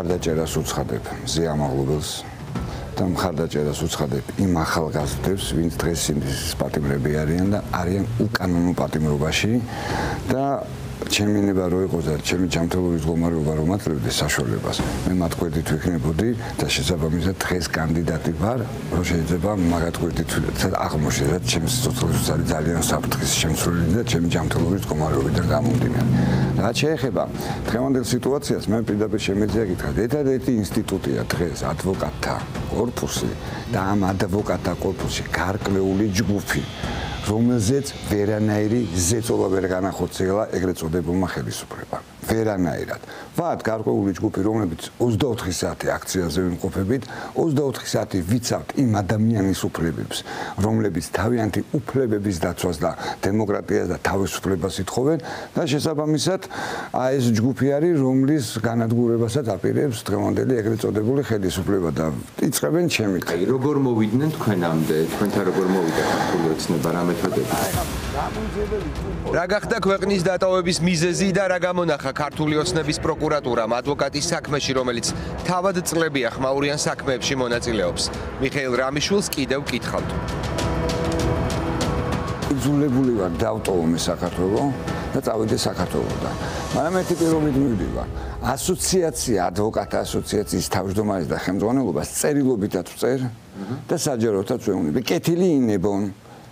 მხარდაჭერას უცხადებ ზეამაღლობელს და მხარდაჭერას უცხადებ იმ ახალგაზრდებს, ვინც დღეს სინდისის პატიმრები არიან და არიან უკანონო პატიმრობაში და ჩემი ნება რო იყოს და ჩემი ჯანმრთელობის მდგომარეობა რომ ატლებდეს საშუალებას მე მათ გვერდით ვიქნებოდი და შესაბამისად დღეს კანდიდატი ვარ რომ შეიძლება მაგათ გვერდით აღმოჩნდეს ჩემს სოციალიზმს არის ძალიან საფრთხის შემცვლელი და ჩემი ჯანმრთელობის მდგომარეობიდან გამომდინარე რაც შეეხება დღევანდელ სიტუაციას მე პირდაპირ შემეძლია გითხრათ ერთადერთი ინსტიტუტია დღეს ადვოკატთა კორპუსი და ამ ადვოკატთა კორპუსში გარკვეული ჯგუფი რომელზეც ვერანაირი ზეწოლა ვერ განახორციელა ეგრეთ წოდებულმა ხელისუფლებამ. ვერანაირად. ვართ გარკვეული ჯგუფი, რომლებიც 24 საათი აქციაზე ვიმყოფებით, 24 საათი ვიცავთ იმ ადამიანის უფლებებს, რომლებიც თავიანთი უფლებების დაცვას და დემოკრატიას და თავისუფლებას ითხოვენ და შესაბამისად ეს ჯგუფი არის, რომლის განადგურებასაც აპირებს დღევანდელი ეგრეთ წოდებული ხელისუფლება და იწყებენ ჩემით. აი, როგორ მოვიდნენ თქვენამდე? თქვენთან როგორ მოვიდა ქართული ოცნება რა მეთოდებით? რა გახდა ქვეყნის დატოვების მიზეზი და რა გამონახა ქართული ოცნების პროკურატურამ ადვოკატის საქმეში, რომელიც თავად წლებია ხმაურიან საქმეებში მონაწილეობს. მიხეილ რამიშვილს კიდევ ვკითხავთ. იძულებული ვარ დავტოვო მე საქართველოს და წავიდე საქართველოსთან. მაგრამ ერთი პირობით მივდივარ. ასოციაცია, ადვოკატთა ასოციაციის თავმჯდომარის და ხელმძღვანელობას წერილობითაც ვწერ და საჯაროთაც ვეუბნები. კეთილი ინებონ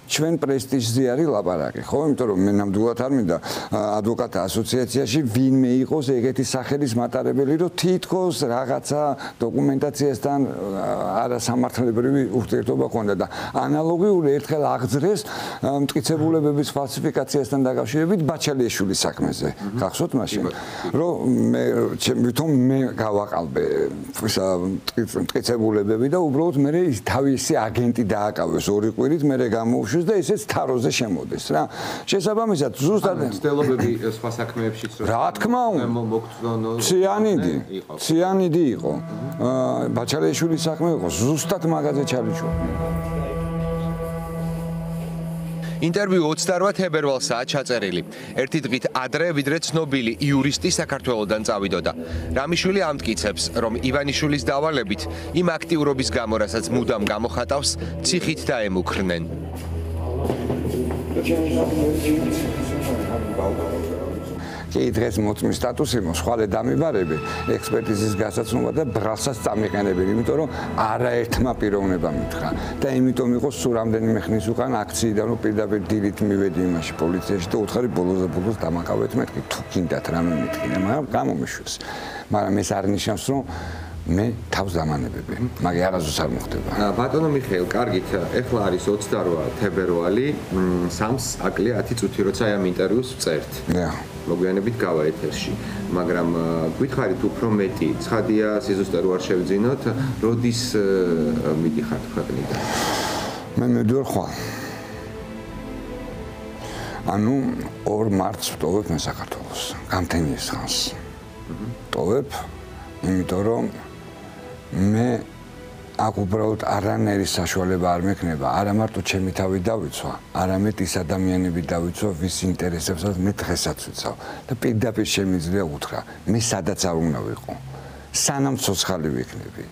ჩვენ პრესტიჟზე არის ლაპარაკი, ხო? იმიტომ რომ მე ნამდვილად არ მინდა ადვოკატთა ასოციაციაში ვინმე იყოს ეგეთი სახელის მატარებელი, რომ თითქოს რაღაცა დოკუმენტაციასთან არასამართლებრივი ურთიერთობა ქონდა და ანალოგიური ერთხელ აღძრეს მტკიცებულებების ფალსიფიკაციასთან დაკავშირებით ბაჩალიაშვილის საქმეზე. გახსოვთ მაშინ? რომ მე თვითონ მე გავაყალბე მტკიცებულებები და უბრალოდ მე თავისი აგენტი დააკავეს ორი კვირით, მე გამოვშვი და ესეც თაროზე შემოდეს რა. შესაბამისად ზუსტად მცდელობები სხვა საქმეებშიც რა თქმა უნდა მოგწონო ციანიდი იყო. ბაჩალიაშვილის საქმე იყო ზუსტად მაგაზე ჩალიჩო. ინტერვიუ 28 თებერვალსაა ჩაწერილი. ერთი დღით ადრე ვიდრე ცნობილი იურისტი საქართველოდან წავიდოდა. რამიშვილი ამტკიცებს, რომ ივანიშვილის დავალებით იმ აქტიურობის გამო, რასაც მუდამ გამოხატავს, ციხით დაემუქრნენ. კი დღეს მოწმის სტატუსი მოსხვალე დამიბარები ექსპერტიზის გასაცნობა და ბრალსაც წამიყენებენ, იმიტომ რომ არაერთმა პიროვნებამ მითხრა და იმიტომ იყო სულ რამდენიმე ხნის უკან აქციიდან რომ პირდაპირ დილით მივედი იმაში პოლიციაში და უთხარი ბოლოს დამაკავეთ მეთქი თუ გინდათ რამე მეთქინე, მაგრამ გამომიშვეს. მაგრამ ეს არ ნიშნავს რომ მე თავს დამანებები, მაგრამ არასდროს არ მოხდება. ბატონო მიხეილ, კარგით, ეხლა არის 28 თებერვალი, 3-ს აკლია 10 წუთი, როცა ამ ინტერვიუს ვწერთ. მოგვიანებით გავა ეთერში, მაგრამ გითხარით უფრო მეტი, ცხადია, სიზუსტე რო არ შევძინოთ, როდის მიდიხართ ქვეყნიდან? მე მივდივარ ხვალ. ანუ 2 მარტს ვტოვებ მე საქართველოს, გამთენიის ხანს. ვტოვებ, იმიტომ რომ მე აქ უბრალოდ არანაირი საშუალება არ მექნება, არა მარტო ჩემი თავი დავიცვა, არამედ ის ადამიანები დავიცვა, ვის ინტერესებსაც მე დღესაც ვიცავ და პირდაპირ შემიძლია უთხრა, მე სადაც არ უნდა ვიყო, სანამ ცოცხალი ვიქნები.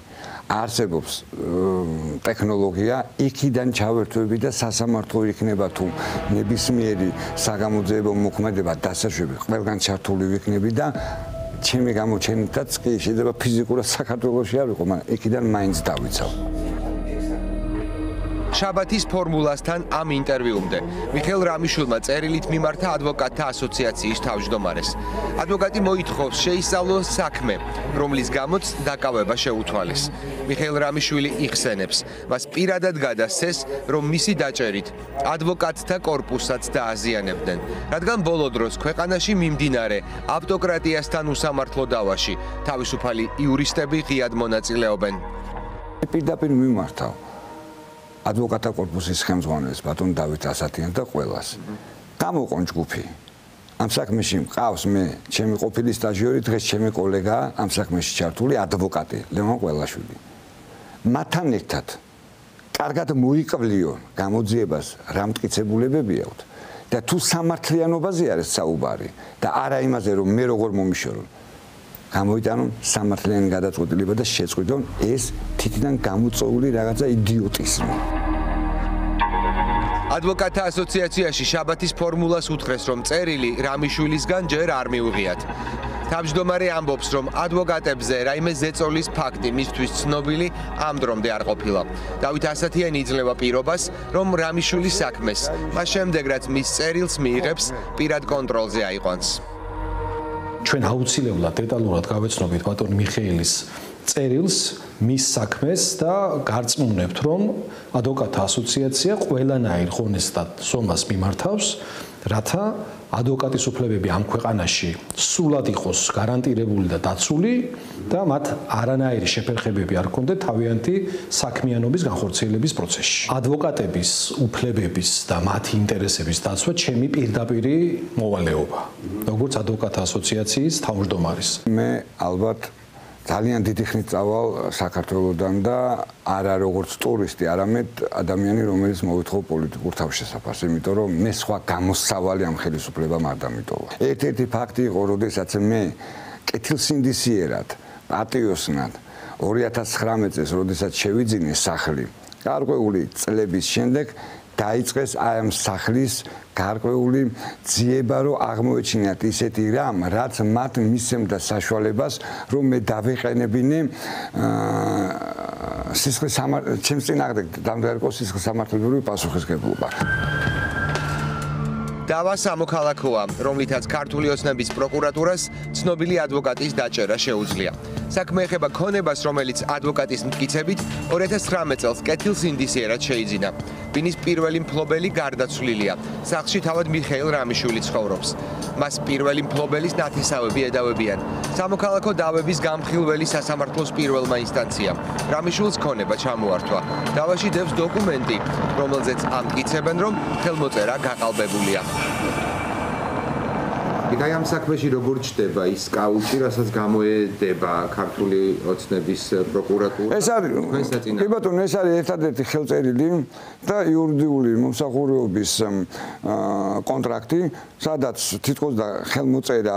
არსებობს ტექნოლოგია, იქიდან ჩავერთვები და სასამართლო იქნება თუ ნებისმიერი საგამოძიებო მოქმედება დასაშვები, ყველგან ჩართული ვიქნები და ჩემი გამოჩენითაც კი შეიძლება ფიზიკურად საქართველოში არ ვიყო, მაგრამ იქიდან მაინც დავიცავ. შაბათის ფორმულასთან ამ ინტერვიუმდე მიხეილ რამიშვილმა წერილით მიმართა ადვოკატთა ასოციაციის თავმჯდომარეს. ადვოკატი მოითხოვს შეისწავლოს საქმე, რომლის გამოც დაკავება შეუთვალეს. მიხეილ რამიშვილი იხსენებს, მას პირადად გადასცეს, რომ მისი დაჭერით ადვოკატთა კორპუსსაც დააზიანებდნენ, რადგან ბოლო დროს ქვეყანაში მიმდინარე ავტოკრატიასთან უსამართლო დავაში თავისუფალი იურისტები ღიად მონაწილეობენ. პირდაპირ მიმართავ ადვოკატთა კორპუსის ხელმძღვანელს ბატონ დავით ასათიანს და ყველას. გამოყონ ჯგუფი. ამ საქმეში მყავს მე, ჩემი ყოფილი სტაჟიორი, დღეს ჩემი კოლეგაა ამ საქმეში ჩართული ადვოკატი ლევან ყველაშვილი. მათთან ერთად კარგად მოიყვლიო გამოძიებას რა მტკიცებულებები აქვთ და თუ სამართლიანობაზე არის საუბარი და არა იმაზე რომ მე როგორ მომიშორო. გამოიტანონ სამართლიანი გადაწყვეტილება და შეწყვიტონ ეს თითიდან გამოწვეული რაღაცა იდიოტიზმი. ადვოკატთა ასოციაციაში შაბათის ფორმულას უთხრეს, რომ წერილი რამიშვილისგან ჯერ არ მიუღიათ. თავმჯდომარე ამბობს, რომ ადვოკატებზე რაიმე ზეწოლის ფაქტი მისთვის ცნობილი ამ დრომდე არ ყოფილა. დავით ასათიანი იძლევა პირობას, რომ რამიშვილის საქმეს მას შემდეგ, რაც მის წერილს მიიღებს, პირად კონტროლზე აიყვანს. ჩვენ აუცილებლად დეტალურად გავეცნობით ბატონ მიხეილის წერილს, მის საქმეს და გარწმუნებთ, რომ ადვოკატთა ასოციაცია ყველანაირ ხონეს და სომას მიმართავს, რათა ადვოკატის უფლებები ამ ქვეყანაში სრულად იყოს გარანტირებული და დაცული და მათ არანაირი შეფერხებები არ ჰქონდეთ თავიანთი საქმიანობის განხორციელების პროცესში. ადვოკატების უფლებების და მათი ინტერესების დაცვა ჩემი პირდაპირი მოვალეობა, როგორც ადვოკატთა ასოციაციის თავმჯდომარის. მე ალბათ ძალიან დიდი ხნით წავალ საქართველოსდან და არა როგორც ტურისტი, არამედ ადამიანი, რომელიც მოვითხოვ პოლიტიკურ თავშესაფარს, იმიტომ რომ მე სხვა გამოსავალი ამ ხელისუფლებამ არ დამიტოვა. ერთ-ერთი ფაქტი იყო, როდესაც მე კეთილსინდისიერად, პატიოსნად 2019 წელს, როდესაც შევიძინე სახლი, გარკვეული წლების შემდეგ დაიწყეს აი ამ სახლის გარკვეული ძიება, რომ აღმოეჩინათ ისეთი რამ, რაც მათ მისცემდა საშუალებას, რომ მე დავეყენებინე სისხლის ჩემს წინააღმდეგ დამდგარიყო სისხლის სამართლებრივი პასუხისმგებლობა. დავა სამოქალაქოა, რომლითაც ქართული ოცნების პროკურატურას ცნობილი ადვოკატის დაჭერა შეუძლია. საქმე ეხება ქონებას, რომელიც ადვოკატის მტკიცებით 2019 წელს კეთილსინდისიერად შეიძინა. ბინის პირველი მფლობელი გარდაცვლილია. სახლში თავად მიხეილ რამიშვილი ცხოვრობს. მას პირველი მფლობელის ნათესავები ედავებიან. სამოქალაქო დავების გამხილველი სასამართლოს პირველმა ინსტანციამ. რამიშვილს ქონება ჩამოართვა. დავაში დევს დოკუმენტი, რომელზეც ამტკიცებენ, რომ ხელმოწერა გაყალბებულია. აი ამ საქმეში როგორ ჩდება ის კაუჭი, რასაც გამოედება ქართული ოცნების პროკურატურა? ეს არის, კი ბატონო, ეს არის ერთადერთი ხელწერილი და იურიდიული მომსახურების კონტრაქტი, სადაც თითქოს და ხელმოწერა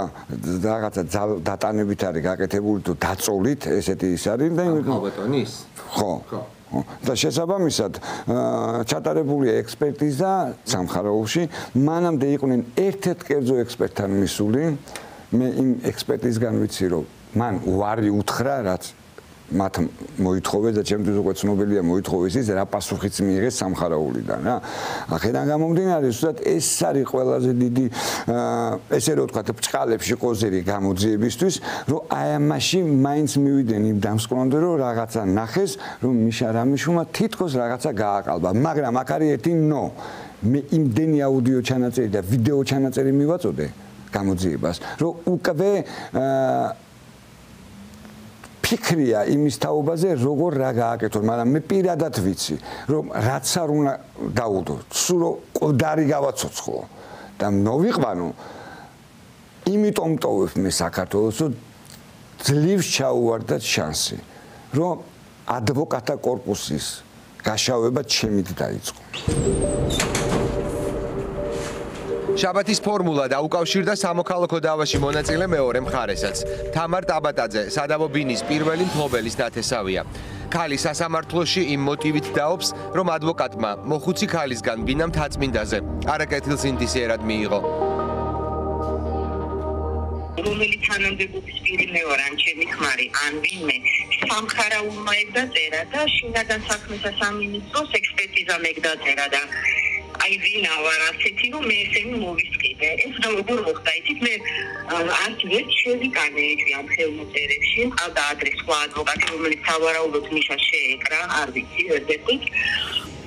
რაღაცა დატანებით არის გაკეთებული თუ დაწოლით, ესეთი ის არის და ბატონის? ხო. და შესაბამისად ჩატარებულია ექსპერტიზა სამხაროებში, მანამდე იყვნენ ერთ-ერთ კერძო ექსპერტთან მისული, მე იმ ექსპერტიზგან ვიცი, რომ მან უარი უთხრა, რაც მათ მოითხოვეს და ჩემთვის უკვე ცნობილია მოითხოვეს ის რა პასუხიც მიიღეს სამხაროულიდან რა. აქედან გამომდინარე, ზუსტად ეს არის ყველაზე დიდი ესე რომ ვთქვათ, ბჭყალებში ყოზერი გამოძიებისთვის, რომ აი ამაში მაინც მივიდნენ იმ დამსკვნამდე, რომ რაღაცა ნახეს, რომ მიშა რამიშვილმა თითქოს რაღაცა გააყალბა, მაგრამ აქ არის ერთი ნო. მე იმდენი აუდიო ჩანაწერი და ვიდეო ჩანაწერი მივაწოდე გამოძიებას, რომ უკვე ფიქრია იმის თაობაზე, როგორ რა გააკეთონ, მაგრამ მე პირადად ვიცი, რომ რაც არ უნდა დაუდო, სულ ყდარი გავაცოცხლო და მოვიყვანო, იმიტომ მტოვებ მე საქართველოს, რომ ძლივს ჩაუვარდათ შანსი, რომ ადვოკატთა კორპუსის გაშავება ჩემით დაიწყო. შაბათის ფორმულა დაუკავშირდა სამოქალაქო დავაში მონაწილე მეორე მხარესაც. თამარ ტაბატაძე, სადავო ბინის პირველი მფლობელის ნათესავია. ქალი სასამართლოში იმ მოტივით დაობს, რომ ადვოკატმა მოხუცი ქალისგან ბინამ თაწმინდაზე არაკეთილსინდისიერად მიიღო. რომელიც თანამდებობის პირი მე ვარ, ან ჩემი ქმარი, ან ვინმე, სამხარაულმა ეგ დაწერა და შინაგან საქმეთა სამინისტროს ექსპერტიზამ ეგ დაწერა და აი ვინა ვარ ასეთი, რომ მე ესენი მოვისყიდე. ეს როგორ მოხდა, იცით, მე არც ვერ შევიკანე ამ ხელმოწერებში, ყავდა ადრეს სხვა ადვოკატი, რომელიც სავარაუდოდ მიშა შეეკრა, არ ვიცი, ერთ-ერთი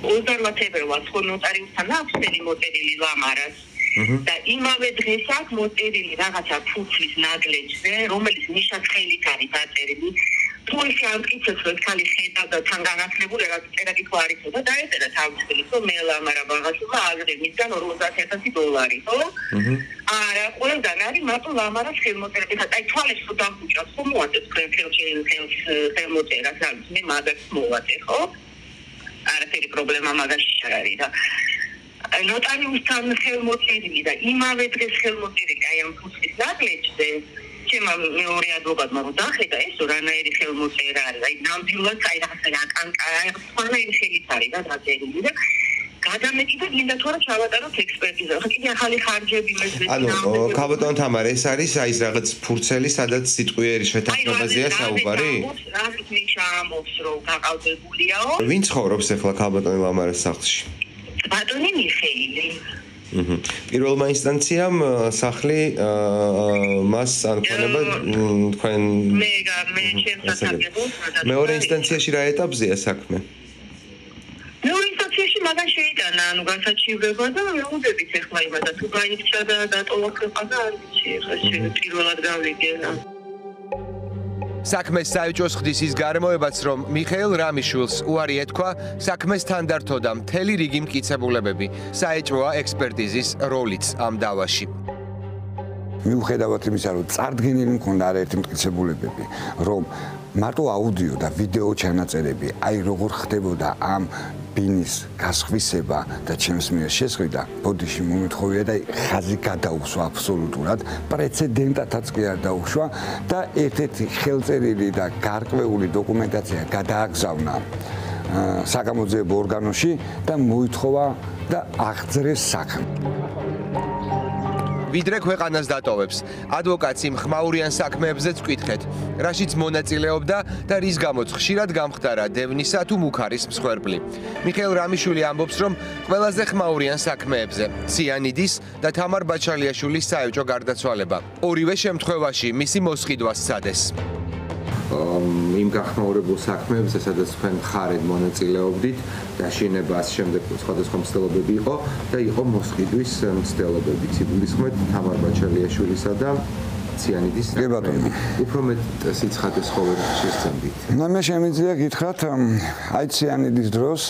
28 თებერვალს ხო ნოტარიუსთან აქვს მოწერილი ლამარას. და იმავე დღეს აქ მოწერილი რაღაცა ფუფლის ნაგლეჯზე, რომელიც მიშას ხელით არის დაწერილი. თუ ისე ამტკიცებს, რომ ხალი ხედავდა თან განათლებული რაღაც წერა-კითხვა არ იცოდა, დაეწერა თავის ხელით, რომ მე ლამარა ბაღაშვილმა აგრე მისგან $50,000, ხო? არა, ყველგან არის მარტო ლამარას ხელმოწერა. აი თვალებს რო დამხუჭავს, ხო მოაწევს ხელმოწერას, რა ვიცი, მე მაგას მოვაწე, ხო? არაფერი პრობლემა მაგაში არ არის და ნოტარიუსთან ხელმოწერილი და იმავე დღეს ხელმოწერილი აი ამ ფუფლის ნაგლეჯზე ჩემმა მეორე ადვოკატმა რომ დახედა ეს რანაირი ხელმოწერა არის, აი ნამდვილად აი რაღაცა სხვანაირი ხელით არის და დაწერილი და გადამეტი და გინდა თუ არა ჩავატაროთ ექსპერტიზა. ხა კიდე ახალი ხარჯები მეძებნა. ანუ ქალბატონ თამარ, ეს არის აი ეს რაღაც ფურცელი, სადაც სიტყვიერი შეთანხმებაზეა საუბარი? რაზეც ნიშა ამბობს რომ გაყალბებულია. ვინ ცხოვრობს ახლა ქალბატონი ლამარეს სახლში? ბატონი მიხეილი. პირველმა ინსტანციამ სახლი მას ანქონება თქვენ მე ჩემს სასარგებლოდ მეორე ინსტანციაში რა ეტაპზეა საქმე? მეორე ინსტანციაში მაგან შეიტანა ანუ განსაჩივრება და ვეუბნებით ახლა იმადა თუ გაიქცა და დატოვა ქვეყანა და არ ვიცი ახლა პირველად გავიგე რა საქმეს საეჭვოს ხდის ის გარემოებაც, რომ მიხეილ რამიშვილს უარი ეთქვა საქმეს თანდართოდა მთელი რიგი მტკიცებულებები, საეჭვოა ექსპერტიზის როლიც ამ დავაში. მიუხედავად იმისა, რომ წარდგენილი მქონდა არაერთი მტკიცებულებები, რომ მარტო აუდიო და ვიდეო ჩანაწერები, აი როგორ ხდებოდა ამ ბინის გასხვისება და ჩემს მიერ შესყიდა, ბოდიში მომეთხოვია და ხაზი გადაუხსვა აბსოლუტურად, პრეცედენტათაც კი არ დაუხსვა და ერთ-ერთი ხელწერილი და გარკვეული დოკუმენტაცია გადააგზავნა საგამოძიებო ორგანოში და მოითხოვა და აღძრეს საქმე. ვიდრე ქვეყანას დატოვებს, ადვოკატს იმ ხმაურიან საქმეებზეც ვკითხეთ, რაშიც მონაწილეობდა და რის გამოც ხშირად გამხდარა დევნისა თუ მუქარის მსხვერპლი. მიხეილ რამიშვილი ამბობს, რომ ყველაზე ხმაურიან საქმეებზე ციანიდის და თამარ ბაჩალიაშვილის საეჭვო გარდაცვალება. ორივე შემთხვევაში მისი მოსყიდვა სცადეს. იმ გახმაურებულ საქმეებზე, სადაც თქვენ მხარედ მონაწილეობდით, დაშინება ამ შემდეგ სხვადასხვა მცდელობები იყო და იყო მოსყიდვის მცდელობები, ციგულისხმეთ თამარ ბაჩალიაშვილისა და ციანიდის საქმეები. უფრო მეტ სიცხადეს ხოლმე შესწამდით. მე შემიძლია გითხრათ, აი ციანიდის დროს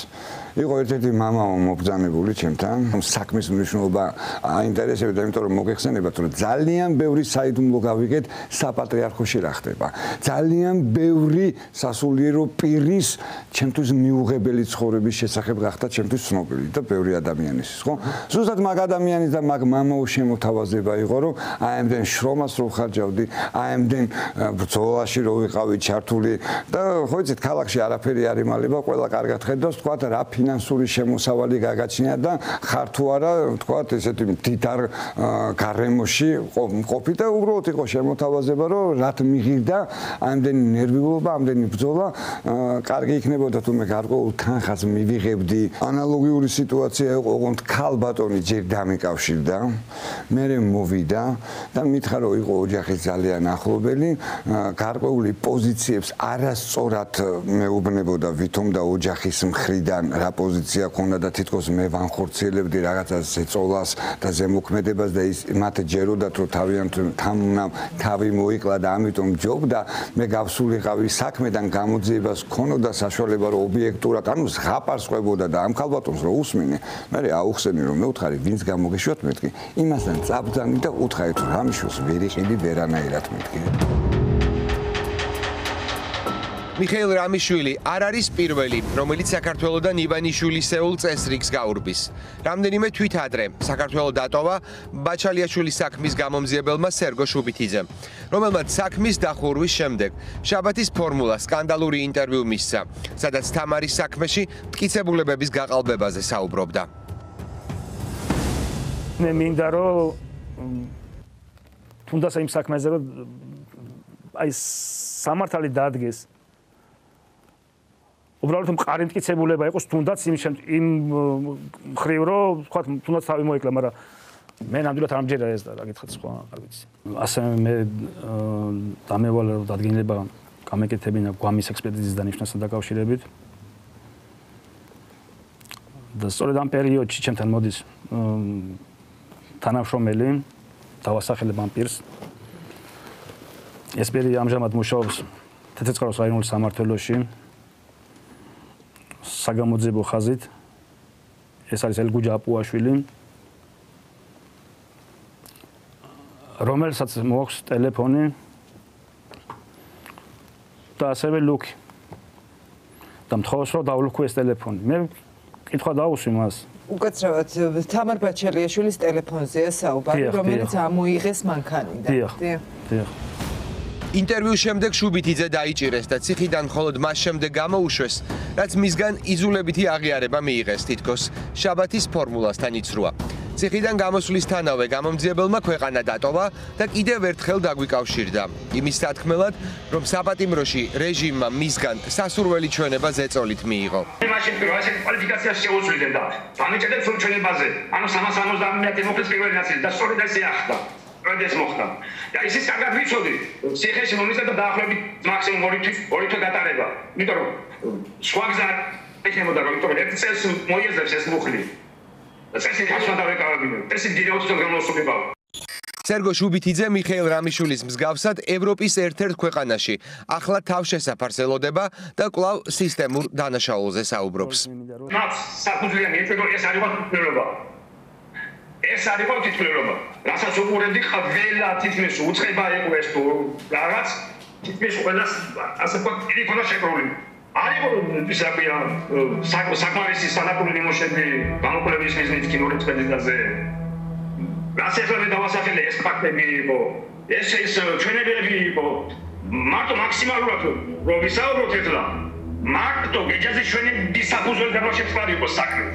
იყო ერთ-ერთი მამაო მობრძანებული ჩემთან. საქმის მნიშვნელობა აინტერესებდა, იმიტომ რომ მოგეხსენებათ, რომ ძალიან ბევრი საიდუმლო გავიგეთ საპატრიარქოში რა ხდება. ძალიან ბევრი სასულიერო პირის ჩემთვის მიუღებელი ცხოვრების შესახებ გახდა ჩემთვის ცნობილი და ბევრი ადამიანის, ხო? ზუსტად მაგ ადამიანის და მაგ მამაო შემოთავაზება იყო, რომ აი ამდენ შრომას რო ხარჯავდი, აი ამდენ ბრძოლაში რო ვიყავი ჩართული და ხო იცით, ქალაქში არაფერი არ იმალება, ყველა კარგად ხედავს, თქვა რა ფინანსური შემოსავალი გაგაჩნია და ხარ თუ არა, თქვა ესეთი დიდარ გარემოში ყოფი და უბრალოდ იყო შემოთავაზება, რომ რაც მიღირდა ამდენი ნერვიულობა, ამდენი ბრძოლა, კარგი იქნებოდა თუ მე გარკვეულ თანხას მივიღებდი. ანალოგიური სიტუაცია იყო, ოღონდ ქალბატონი ჯერ დამიკავშირდა, მე მოვიდა და მითხრა, რომ იყო ოჯახის ძალიან ახლობელი, გარკვეული პოზიციებს არასწორად მეუბნებოდა ვითომ და ოჯახის მხრიდან რა პოზიცია ქონდა და თითქოს მე ვანხორციელებდი რაღაცა ზეწოლას და ზემოქმედებას და ის მათ ჯეროდათ რომ თავიანთ თავი მოიკლა და ამიტომ ჯობდა მე გავსულიყავი საქმედან გამოძიებას ქონოდა საშუალება რომ ობიექტურად ანუ ზღაპარს ყვებოდა და ამ ქალბატონს რო უსმინე მე აუხსენი რომ მე უთხარი ვინც გამოგეშვათ მეთქი იმასთან წაბძანი და უთხარი თუ რამიშვილს ვერ იყიდი ვერანაირად მეთქი მიხეილ რამიშვილი არ არის პირველი, რომელიც საქართველოდან ივანიშვილისეულ წესრიგს გაურბის. რამდენიმე თვით ადრე საქართველოს დატოვა ბაჩალიაშვილის საქმის გამომძიებელმა სერგო შუბითიძემ, რომელმაც საქმის დახურვის შემდეგ შაბათის ფორმულა სკანდალური ინტერვიუ მისცა, სადაც თამარის საქმეში მტკიცებულებების გაყალბებაზე საუბრობდა. მე მინდა რომ თუნდაც იმ საქმეზე რომ აი სამართალი დაადგეს უბრალოდ მყარი მტკიცებულება იყოს თუნდაც იმ ხრივ რომ თქვა თუნდაც თავი მოიკლა, მაგრამ მე ნამდვილად არ მჯერა ეს და რა გითხათ სხვა არ ვიცი. ასე მე დამევალე რომ დადგენილება გამეკეთებინა გვამის ექსპერტიზის დანიშნასთან დაკავშირებით. და სწორედ ამ პერიოდში ჩემთან მოდის თანამშრომელი დავასახელებ ამ პირს. ეს პირი ამჟამად მუშაობს თეთრწყაროს რაიონულ სამმართველოში. საგამოძიებო ხაზით ეს არის ელგუჯა აპუაშვილი რომელსაც მოაქვს ტელეფონი და ასევე ლუკი და მთხოვს რომ დავლუქო ეს ტელეფონი მე კითხვა დავუსვი მას უკაცრავად თამარ ბაჩალიაშვილის ტელეფონზეა საუბარი რომელიც ამოიღეს მანქანიდან დიახ ინტერვიუს შემდეგ შუბითიძე დაიჭირეს და ციხიდან მხოლოდ მას შემდეგ გამოუშვეს, რაც მისგან იზოლებითი აღიარება მიიღეს, თითქოს შაბათის ფორმულასთან იცრუა. ციხიდან გამოსვლისთანავე გამომძიებელმა ქვეყანა დატოვა და კიდევ ერთხელ დაგვიკავშირდა. იმის სათქმელად, რომ საპატიმროში რეჟიმმა მისგან სასურველი ჩვენება ზეწოლით მიიღო. მაშინ პირველი კვალიფიკაციას შეუძლიდნენ და დამეჭედებს რომ ჩვენებაზე, ანუ 370 მოხდეს პირველი ნაწილი და სწორედ ესე ახდა. პროდეს მოხდა. და ისიც კარგად ვიცოდი, ციხეში მომისდა და დაახლოებით მაქსიმუმ 2 თვე გატარება. იმიტომ რომ სხვა გზა ექნებოდა, იმიტომ რომ ერთ წელს მოიაზრებს ეს მუხლი. წესი ხასვა დავეკავებინე. წესი დინაუცთან გამოსულიყავ. სერგო შუბითიძე მიხეილ რამიშვილის მსგავსად ევროპის ერთ-ერთ ქვეყანაში ახლა თავშესაფარს ელოდება და კვლავ სისტემურ დანაშაულზე საუბრობს. მათ საფუძვლიანი ეჭვება ეს არის თვითმფრინობა. ეს არის თვითმფრინობა. რასაც უყურებდი ყველა თითქმის უწყება იყო ეს თუ რაღაც თითქმის ყველას ასე ვთქვათ დიდი ქონა შეკრული. არის ის რაბია საკმარისი სანაკული ნიმუშები გამოკვლევის მიზნით კინური წვედაზე. რაც ახლა დავასახელე ეს ფაქტები იყო. ეს ჩვენებები იყო. მარტო მაქსიმალურად რომ ვისაუბროთ ეხლა მარტო გეჯაზის ჩვენების საფუძველი გამოშეცვლად იყო საქმე.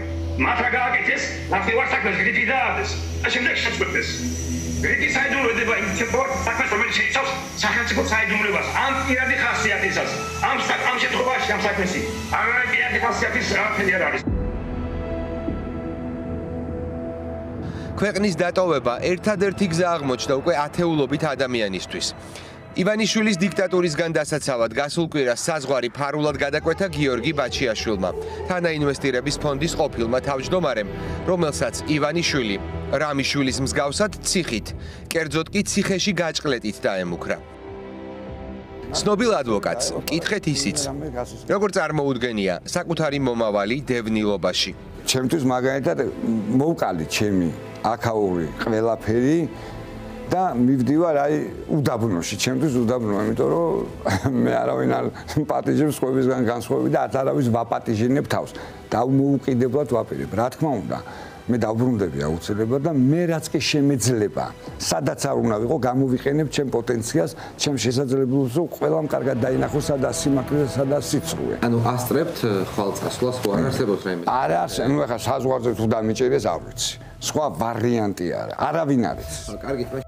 მათ რა გააკეთეს? ნახევარ საქმეს გრიდი დაადეს. და შემდეგ შეწყვეტეს. გრიდი საიდუმლოება იმ საქმეს რომელიც შეიცავს სახელმწიფო საიდუმლოებას ამ პირადი ხასიათისას. ამ შემთხვევაში ამ საქმესი აღარ პირადი ხასიათის რაფერი არ არის. ქვეყნის დატოვება ერთადერთი გზა აღმოჩნდა უკვე ათეულობით ადამიანისთვის. ივანიშვილის დიქტატურისგან დასაცავად გასულ კვირას საზღვარი ფარულად გადაკვეთა გიორგი ბაჩიაშვილმა, თანაინვესტირების ფონდის ყოფილმა თავმჯდომარემ, რომელსაც ივანიშვილი რამიშვილის მსგავსად ციხით, კერძოდ კი ციხეში გაჭყლეტით დაემუქრა. ცნობილ ადვოკატს მკითხეთ ისიც, როგორ წარმოუდგენია საკუთარი მომავალი დევნილობაში. ჩემთვის მაგალითად მოვკალი ჩემი აქაური ყველაფერი და მივდივარ აი უდაბნოში, ჩემთვის უდაბნოა, იმიტომ რომ მე არავინ არ პატიჟებს ხვებისგან განსხვავებით და არც არავის ვაპატიჟინებ თავს. დავმოუკიდებლად ვაპირებ. რა თქმა უნდა, მე დავბრუნდები აუცილებლად და მე რაც კი შემეძლება, სადაც არ უნდა ვიყო, გამოვიყენებ ჩემ პოტენციალს, ჩემ შესაძლებლობებს, რომ ყველამ კარგად დაინახოს სადა სიმართლე და სადა სიცრუე. ანუ ასწრებთ ხვალწასვლას ხო არ არსებობს რაიმე? არა, ნუ ახლა საზღვარზე თუ დამიჭერეს არ ვიცი. სხვა ვარიანტი არა, არავინ არ იცის. კარგით,